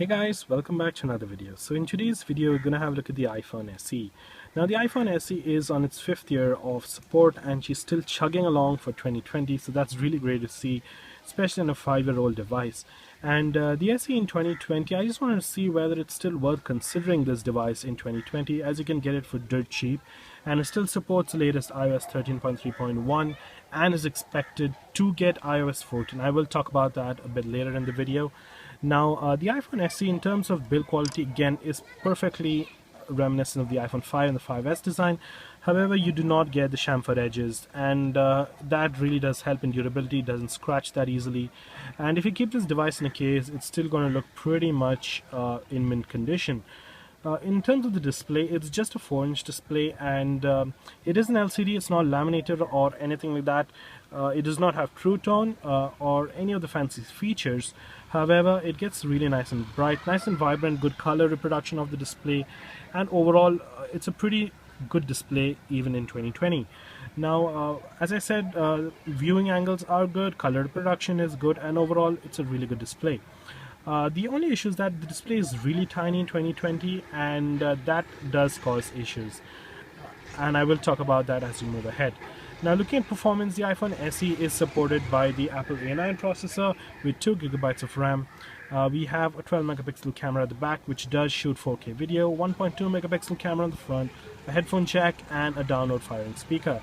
Hey guys, welcome back to another video. So in today's video, we're going to have a look at the iPhone SE. Now the iPhone SE is on its 5th year of support and she's still chugging along for 2020. So that's really great to see, especially on a 5-year-old device. And the SE in 2020, I just wanted to see whether it's still worth considering this device in 2020, as you can get it for dirt cheap. And it still supports the latest iOS 13.3.1 and is expected to get iOS 14. I will talk about that a bit later in the video. Now, the iPhone SE in terms of build quality again is perfectly reminiscent of the iPhone 5 and the 5S design. However, you do not get the chamfered edges, and that really does help in durability. It doesn't scratch that easily, and if you keep this device in a case, it's still going to look pretty much in mint condition. In terms of the display, it's just a 4-inch display, and it is an LCD. It's not laminated or anything like that. It does not have True Tone or any of the fancy features. However, it gets really nice and bright, nice and vibrant, good color reproduction of the display, and overall it's a pretty good display even in 2020. Now, as I said, viewing angles are good, color reproduction is good, and overall it's a really good display. The only issue is that the display is really tiny in 2020, and that does cause issues. And I will talk about that as we move ahead. Now, looking at performance, the iPhone SE is supported by the Apple A9 processor with 2 GB of RAM. We have a 12 megapixel camera at the back, which does shoot 4K video, 1.2 megapixel camera on the front, a headphone jack, and a download firing speaker.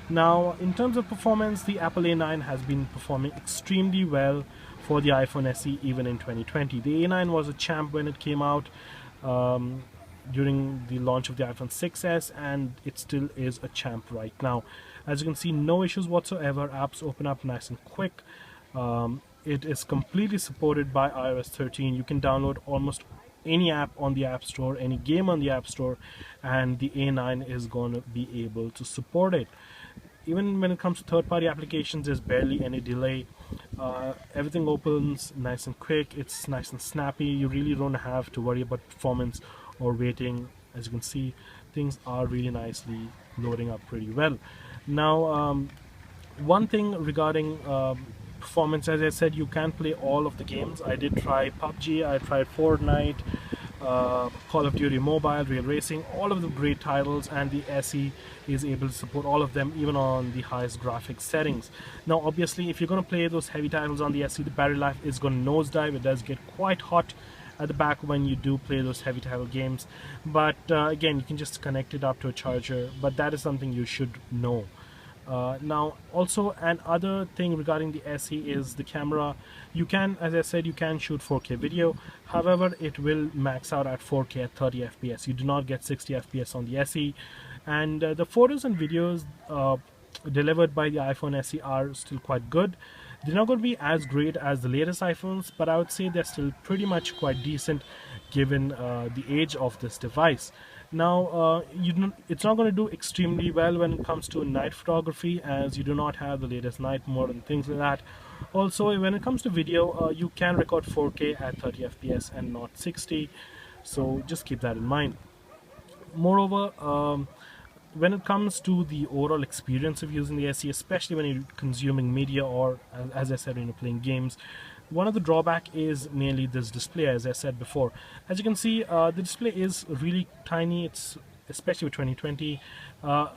Now, in terms of performance, the Apple A9 has been performing extremely well for the iPhone SE even in 2020. The A9 was a champ when it came out during the launch of the iPhone 6s, and it still is a champ right now. As you can see, no issues whatsoever. Apps open up nice and quick. It is completely supported by iOS 13. You can download almost any app on the App Store, any game on the App Store, and the A9 is going to be able to support it. Even when it comes to third-party applications, there's barely any delay. Everything opens nice and quick. It's nice and snappy. You really don't have to worry about performance or waiting. As you can see, things are really nicely loading up pretty well. Now, one thing regarding performance, as I said, you can play all of the games. I did try PUBG, I tried Fortnite, Call of Duty Mobile, Real Racing, all of the great titles, and the SE is able to support all of them even on the highest graphics settings. Now obviously, if you're going to play those heavy titles on the SE, the battery life is going to nosedive. It does get quite hot at the back when you do play those heavy title games, but again, you can just connect it up to a charger, but that is something you should know. Now, also another thing regarding the SE is the camera. You can, as I said, you can shoot 4K video. However, it will max out at 4K at 30 FPS. You do not get 60 FPS on the SE. And the photos and videos delivered by the iPhone SE are still quite good. They're not going to be as great as the latest iPhones, but I would say they're still pretty much quite decent given the age of this device. Now, it's not going to do extremely well when it comes to night photography, as you do not have the latest night mode and things like that. Also, when it comes to video, you can record 4K at 30 FPS and not 60, so just keep that in mind. Moreover, when it comes to the overall experience of using the SE, especially when you're consuming media or, as I said, when you're playing games, one of the drawback is mainly this display, as I said before. As you can see, the display is really tiny. It's especially with 2020.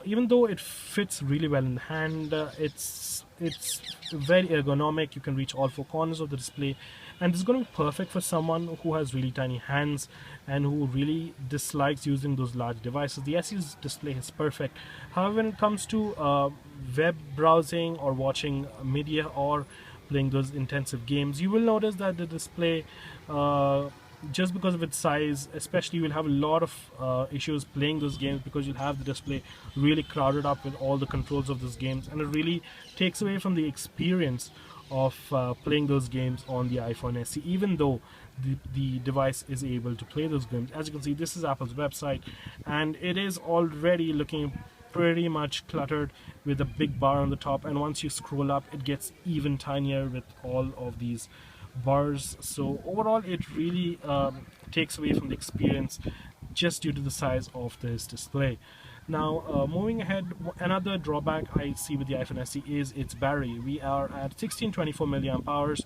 Even though it fits really well in the hand, it's very ergonomic. You can reach all 4 corners of the display, and it's going to be perfect for someone who has really tiny hands and who really dislikes using those large devices. The SE's display is perfect. However, when it comes to web browsing or watching media or playing those intensive games, you will notice that the display, just because of its size, especially, you will have a lot of issues playing those games because you'll have the display really crowded up with all the controls of those games, and it really takes away from the experience of playing those games on the iPhone SE, even though the device is able to play those games. As you can see, this is Apple's website, and it is already looking pretty much cluttered with a big bar on the top, and once you scroll up, it gets even tinier with all of these bars. So overall, it really takes away from the experience just due to the size of this display. Now, moving ahead, another drawback I see with the iPhone SE is its battery. We are at 1624 milliamp hours,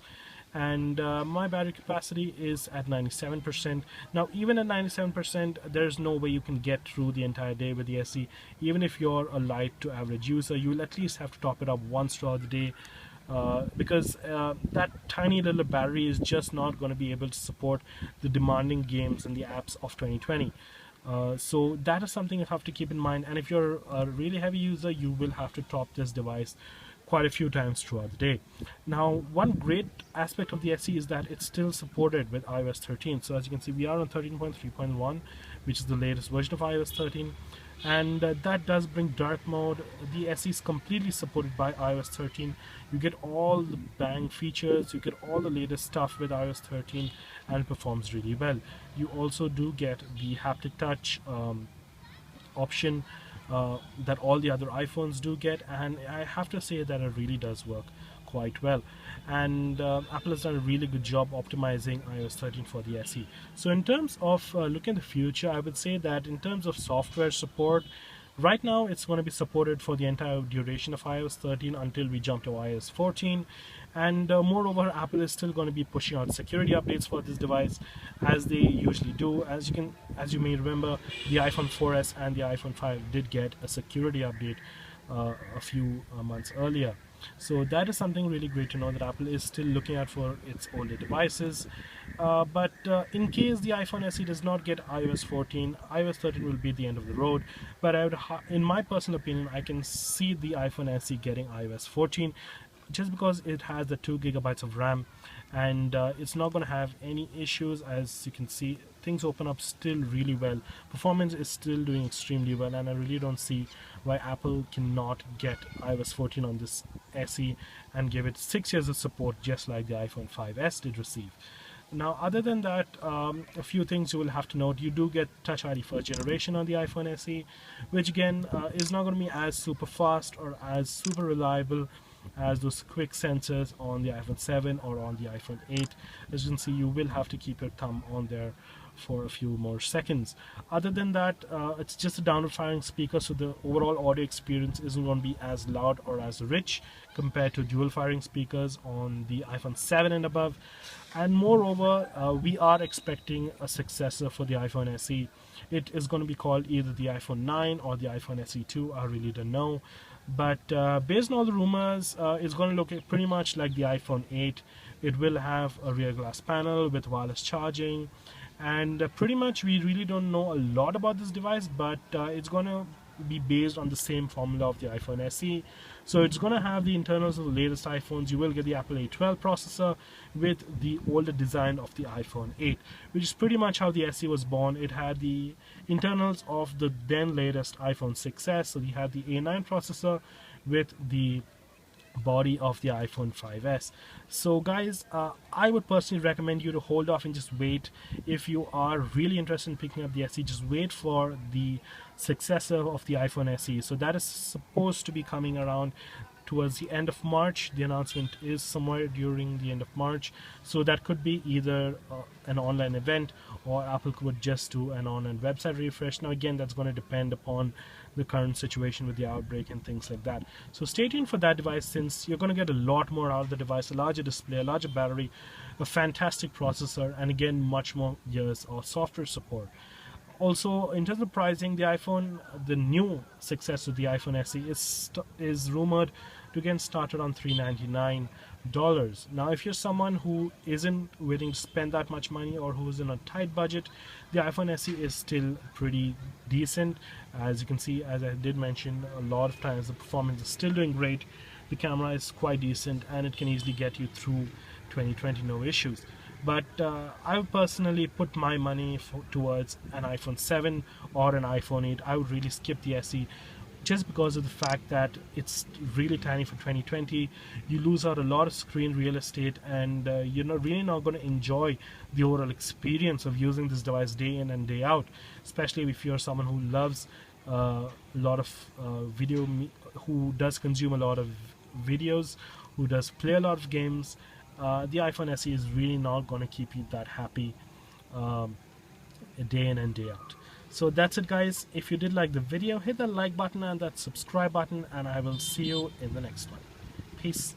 and my battery capacity is at 97%. Now even at 97%, there's no way you can get through the entire day with the SE. Even if you're a light to average user, you'll at least have to top it up once throughout the day, because that tiny little battery is just not going to be able to support the demanding games and the apps of 2020. So that is something you have to keep in mind, and if you're a really heavy user, you will have to top this device quite a few times throughout the day. Now, one great aspect of the SE is that it's still supported with iOS 13. So as you can see, we are on 13.3.1, which is the latest version of iOS 13, and that does bring dark mode. The SE is completely supported by iOS 13. You get all the bang features, you get all the latest stuff with iOS 13, and it performs really well. You also do get the haptic touch option that all the other iPhones do get, and I have to say that it really does work quite well, and Apple has done a really good job optimizing iOS 13 for the SE. So in terms of looking at the future, I would say that in terms of software support, right now it's going to be supported for the entire duration of iOS 13 until we jump to iOS 14, and moreover, Apple is still going to be pushing out security updates for this device, as they usually do. As you may remember, the iPhone 4S and the iPhone 5 did get a security update a few months earlier. So that is something really great to know, that Apple is still looking out for its older devices. But in case the iPhone SE does not get iOS 14, iOS 13 will be the end of the road. But in my personal opinion, I can see the iPhone SE getting iOS 14, just because it has the 2 gigabytes of RAM, and it's not going to have any issues. As you can see, things open up still really well. Performance is still doing extremely well, and I really don't see why Apple cannot get iOS 14 on this SE and give it 6 years of support, just like the iPhone 5S did receive. Now, other than that, a few things you will have to note. You do get Touch ID first generation on the iPhone SE, which again is not going to be as super fast or as super reliable as those quick sensors on the iPhone 7 or on the iPhone 8. As you can see, you will have to keep your thumb on there for a few more seconds. Other than that, it's just a downward firing speaker, so the overall audio experience isn't going to be as loud or as rich compared to dual firing speakers on the iPhone 7 and above. And moreover, we are expecting a successor for the iPhone SE. It is going to be called either the iPhone 9 or the iPhone SE 2. I really don't know. But based on all the rumors, it's going to look pretty much like the iPhone 8. It will have a rear glass panel with wireless charging, and pretty much we really don't know a lot about this device, but it's going to be based on the same formula of the iPhone SE. So it's going to have the internals of the latest iPhones. You will get the Apple A12 processor with the older design of the iPhone 8, which is pretty much how the SE was born. It had the internals of the then latest iPhone 6s, so we had the A9 processor with the body of the iPhone 5s. So guys, I would personally recommend you to hold off and just wait. If you are really interested in picking up the SE, just wait for the successor of the iPhone SE. So that is supposed to be coming around towards the end of March. The announcement is somewhere during the end of March, so that could be either an online event, or Apple could just do an online website refresh. Now again, that's going to depend upon the current situation with the outbreak and things like that. So stay tuned for that device, since you're going to get a lot more out of the device: a larger display, a larger battery, a fantastic processor, and again, much more years of software support. Also, in terms of pricing, the new successor of the iPhone SE is rumored to get started on $399. Now, if you're someone who isn't willing to spend that much money, or who's in a tight budget, the iPhone SE is still pretty decent. As you can see, as I did mention, a lot of times the performance is still doing great. The camera is quite decent, and it can easily get you through 2020, no issues. But I would personally put my money towards an iPhone 7 or an iPhone 8. I would really skip the SE, just because of the fact that it's really tiny for 2020. You lose out a lot of screen real estate, and you're really not going to enjoy the overall experience of using this device day in and day out, especially if you're someone who loves a lot of who does consume a lot of videos, who does play a lot of games. The iPhone SE is really not going to keep you that happy day in and day out. So that's it, guys. If you did like the video, hit that like button and that subscribe button, and I will see you in the next one. Peace.